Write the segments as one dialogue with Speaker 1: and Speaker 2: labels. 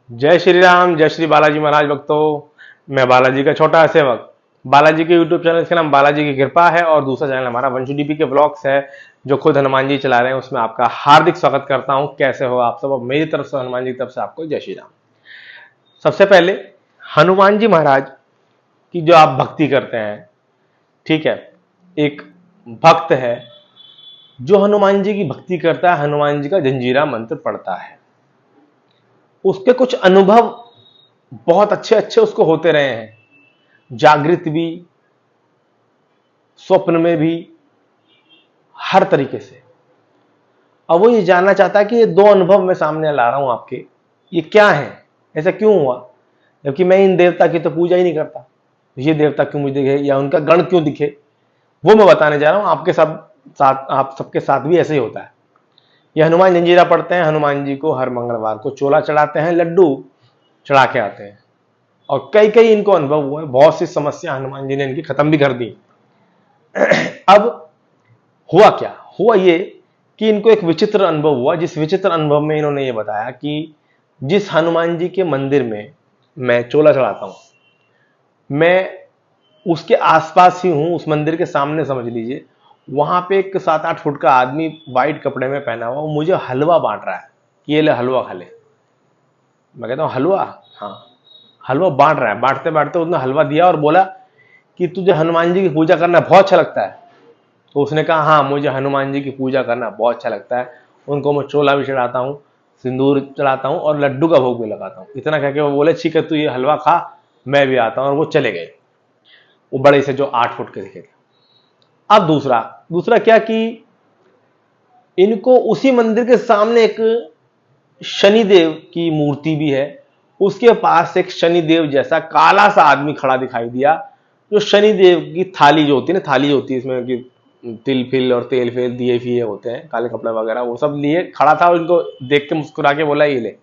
Speaker 1: जय श्री राम, जय श्री बालाजी महाराज भक्तों। मैं बालाजी का छोटा सेवक। बालाजी के यूट्यूब चैनल का नाम बालाजी की कृपा है और दूसरा चैनल हमारा वंशु डीपी के ब्लॉग्स है जो खुद हनुमान जी चला रहे हैं। उसमें आपका हार्दिक स्वागत करता हूं। कैसे हो आप सब? अब मेरी तरफ से, हनुमान जी की तरफ से आपको जय श्री राम। सबसे पहले हनुमान जी महाराज की जो आप भक्ति करते हैं, ठीक है, एक भक्त है जो हनुमान जी की भक्ति करता है, हनुमान जी का जंजीरा मंत्र पढ़ता है, उसके कुछ अनुभव बहुत अच्छे अच्छे उसको होते रहे हैं, जागृत भी, स्वप्न में भी, हर तरीके से। अब वो ये जानना चाहता है कि ये दो अनुभव मैं सामने ला रहा हूं आपके, ये क्या है, ऐसा क्यों हुआ, जबकि मैं इन देवता की तो पूजा ही नहीं करता, ये देवता क्यों मुझे दिखे या उनका गण क्यों दिखे, वो मैं बताने जा रहा हूं आपके साथ। आप सबके साथ भी ऐसे ही होता है। ये हनुमान जंजीरा पढ़ते हैं, हनुमान जी को हर मंगलवार को चोला चढ़ाते हैं, लड्डू चढ़ा के आते हैं, और कई कई इनको अनुभव हुआ है, बहुत सी समस्या हनुमान जी ने इनकी खत्म भी कर दी। अब हुआ क्या? हुआ ये कि इनको एक विचित्र अनुभव हुआ, जिस विचित्र अनुभव में इन्होंने ये बताया कि जिस हनुमान जी के मंदिर में मैं चोला चढ़ाता हूं, मैं उसके आसपास ही हूं, उस मंदिर के सामने समझ लीजिए, वहां पे एक 7-8 फुट का आदमी व्हाइट कपड़े में पहना हुआ, वो मुझे हलवा बांट रहा है कि ये ले हलवा खा ले। मैं कहता हूं हलवा? हाँ, हलवा बांट रहा है। बांटते बांटते उसने हलवा दिया और बोला कि तुझे हनुमान जी की पूजा करना बहुत अच्छा लगता है? तो उसने कहा हाँ, मुझे हनुमान जी की पूजा करना बहुत अच्छा लगता है, उनको मैं चोला भी चढ़ाता हूँ, सिंदूर चढ़ाता हूँ और लड्डू का भोग भी लगाता हूँ। इतना कह के वो बोले ठीक है, तू ये हलवा खा, मैं भी आता हूँ, और वो चले गए। वो बड़े से जो 8 फुट के दिखे थे। अब दूसरा दूसरा क्या कि इनको उसी मंदिर के सामने एक शनिदेव की मूर्ति भी है, उसके पास एक शनिदेव जैसा काला सा आदमी खड़ा दिखाई दिया, जो शनिदेव की थाली जो होती है ना, थाली होती है इसमें कि तिल फिल और तेल फेल दिए फिए होते हैं, काले कपड़े वगैरह, वो सब लिए खड़ा था और इनको देख के मुस्कुरा के बोला ये ले,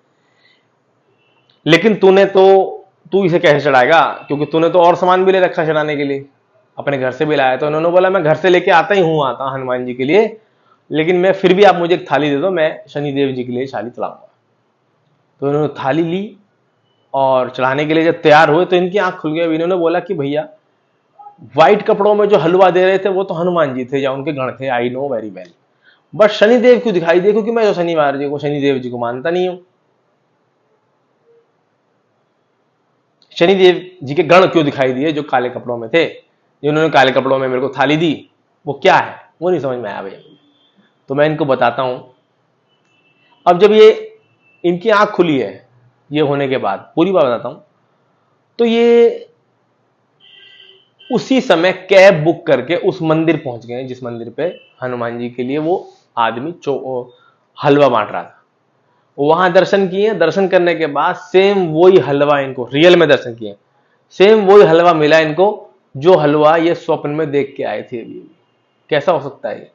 Speaker 1: लेकिन तू इसे कैसे चढ़ाएगा, क्योंकि तूने तो और सामान भी ले रखा चढ़ाने के लिए, अपने घर से भी लाया। तो उन्होंने बोला मैं घर से लेके आता हनुमान जी के लिए, लेकिन मैं फिर भी आप मुझे एक थाली दे दो, मैं शनिदेव जी के लिए थाली चढ़ाऊंगा। तो इन्होंने थाली ली और चढ़ाने के लिए जब तैयार हुए तो इनकी आंख खुल गई। इन्होंने बोला कि भैया, व्हाइट कपड़ों में जो हलवा दे रहे थे वो तो हनुमान जी थे या उनके गण थे, I know very well, but Shanidev क्यों दिखाई दे? क्योंकि मैं तो शनिदेव जी को मानता नहीं हूं। शनिदेव जी के गण क्यों दिखाई दिए जो काले कपड़ों में थे, जिन्होंने काले कपड़ों में मेरे को थाली दी, वो क्या है? वो नहीं समझ में आया भैया। तो मैं इनको बताता हूं। अब जब ये इनकी आंख खुली है, ये होने के बाद पूरी बात बताता हूं, तो ये उसी समय कैब बुक करके उस मंदिर पहुंच गए जिस मंदिर पे हनुमान जी के लिए वो आदमी हलवा बांट रहा था। वहां दर्शन किए, दर्शन करने के बाद सेम वही हलवा इनको, रियल में दर्शन किए, सेम वही हलवा मिला इनको जो हलवा ये स्वप्न में देख के आए थे। अभी कैसा हो सकता है?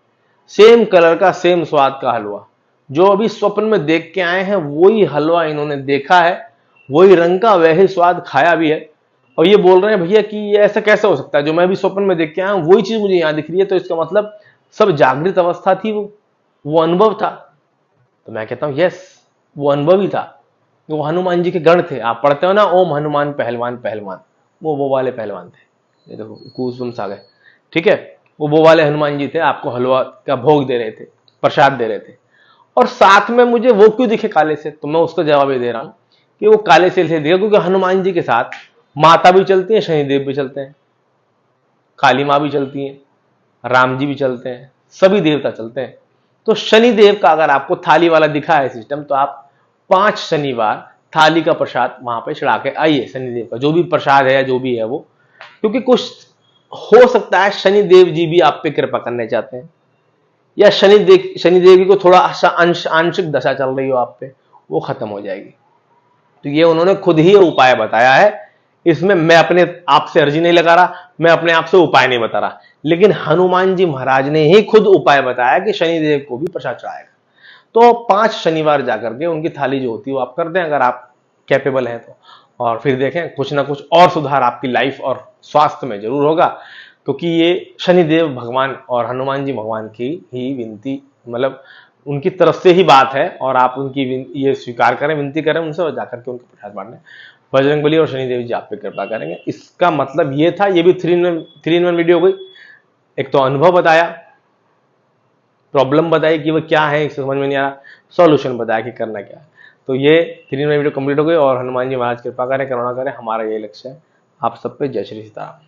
Speaker 1: सेम कलर का, सेम स्वाद का हलवा जो अभी स्वप्न में देख के आए हैं, वही हलवा इन्होंने देखा है, वही रंग का, वही स्वाद खाया भी है, और ये बोल रहे हैं भैया कि ये ऐसा कैसे हो सकता है, जो मैं भी स्वप्न में देख के आया हूं वही चीज मुझे यहां दिख रही है। तो इसका मतलब सब जागृत अवस्था थी, वो अनुभव था। तो मैं कहता हूं यस, वो अनुभव ही था। वो हनुमान जी के गण थे। आप पढ़ते हो ना, ओम हनुमान पहलवान पहलवान, वो वाले पहलवान थे। ये देखो गूज़बम्स आ गए, ठीक है। वो वाले हनुमान जी थे, आपको हलवा का भोग दे रहे थे, प्रसाद दे रहे थे। और साथ में मुझे वो क्यों दिखे काले से? तो मैं उसका जवाब ये दे रहा हूं कि वो काले से दिखे क्योंकि हनुमान जी के साथ माता भी चलती है, शनिदेव भी चलते हैं, काली माँ भी चलती है, राम जी भी चलते हैं, सभी देवता चलते हैं। तो शनिदेव का अगर आपको थाली वाला दिखा है सिस्टम, तो आप 5 शनिवार थाली का प्रसाद वहां पे चढ़ा के आइए, शनिदेव का जो भी प्रसाद है या जो भी है वो, क्योंकि कुछ हो सकता है शनिदेव जी भी आप पे कृपा करने चाहते हैं, या शनिदेव जी को थोड़ा आंशिक दशा चल रही हो आप पे, वो खत्म हो जाएगी। तो ये उन्होंने खुद ही उपाय बताया है, इसमें मैं अपने आप से अर्जी नहीं लगा रहा, मैं अपने आप से उपाय नहीं बता रहा, लेकिन हनुमान जी महाराज ने ही खुद उपाय बताया कि शनिदेव को भी प्रसाद चढ़ाएगा। तो 5 शनिवार जाकर के उनकी थाली जो होती है वो आप कर दें, अगर आप कैपेबल हैं तो, और फिर देखें कुछ ना कुछ और सुधार आपकी लाइफ और स्वास्थ्य में जरूर होगा, क्योंकि ये शनिदेव भगवान और हनुमान जी भगवान की ही विनती, मतलब उनकी तरफ से ही बात है और आप उनकी ये स्वीकार करें, विनती करें उनसे और जाकर के उनके प्रसाद बांटें। बजरंगबली और शनिदेव जी आप पे कृपा करेंगे। इसका मतलब ये था, ये भी 3 in 1 वीडियो हो गई। एक तो अनुभव बताया, प्रॉब्लम बताई कि वो क्या है, इसे समझ में नहीं आ रहा, सॉल्यूशन बताया कि करना क्या है। तो ये 3 in 1 वीडियो कंप्लीट हो गई और हनुमान जी महाराज कृपा करें, करुणा करें, हमारा ये लक्ष्य है। आप सब पे जय श्री सीताराम।